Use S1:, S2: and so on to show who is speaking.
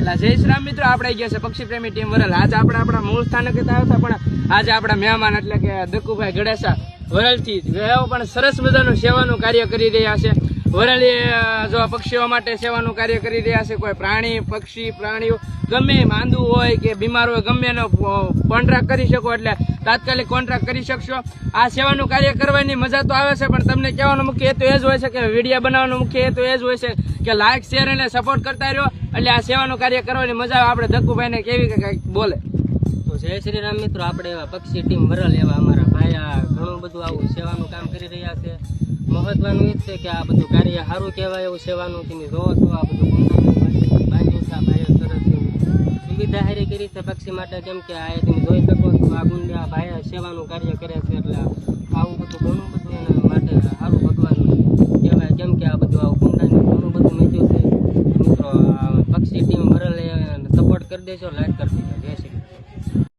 S1: જય શ્રી રામ મિત્રો, આપણે ગયા છે પક્ષી પ્રેમી ટીમ વરલ. આજે આપણે આપણા મૂળ સ્થાનકે આવ્યા પણ આજે આપણા મહેમાન એટલે કે દક્કુભાઈ ગળેસા વરલથી એઓ પણ સરસ મજાનું સેવાનું કાર્ય કરી રહ્યા છે. વરલી જો પક્ષીઓ માટે સેવાનું કાર્ય કરી રહ્યા છે. કોઈ પ્રાણી પક્ષી પ્રાણીઓ ગમે માંદું હોય કે બીમાર હોય ગમે એનો કોન્ટ્રાક્ટ કરી શકો એટલે તાત્કાલિક કોન્ટ્રાક્ટ કરી શકશો. આ સેવાનું કાર્ય કરવાની મજા તો આવે છે પણ તમને કહેવાનો મુખ્ય હેતુ એ જ હોય છે કે વિડીયો બનાવવાનો મુખ્ય હેતુ એ જ હોય છે કે લાઇક શેર અને સપોર્ટ કરતા રહ્યો એટલે આ સેવાનું કાર્ય કરવાની મજા આવે. આપણે દક્કુભાઈને કેવી કે કંઈક બોલે
S2: તો જય શ્રી રામ મિત્રો, આપણે એવા પક્ષી ટીમ વરલ એવા અમારા ભાઈ આ ઘણું બધું આવું સેવાનું કામ કરી રહ્યા છે. મહત્વનું એ જ છે કે આ બધું કાર્ય સારું કહેવાય એવું સેવાનું તમે જોવો છો. આ બધું ભાઈઓ સરસ સુવિધા સારી કરી છે પક્ષી માટે, કેમ કે આ તમે જોઈ શકો છો આ ગુંડા ભાઈ સેવાનું કાર્ય કરે છે એટલે આવું બધું ઘણું બધું એના માટે સારું ભગવાન કહેવાય, કેમ કે આ બધું આવું ગુંડાને ઘણું બધું મેચ્યું છે. મિત્રો પક્ષી ટીમ વરલ સપોર્ટ કરી દેજો, લાઈક કરી દેજો. જય શ્રી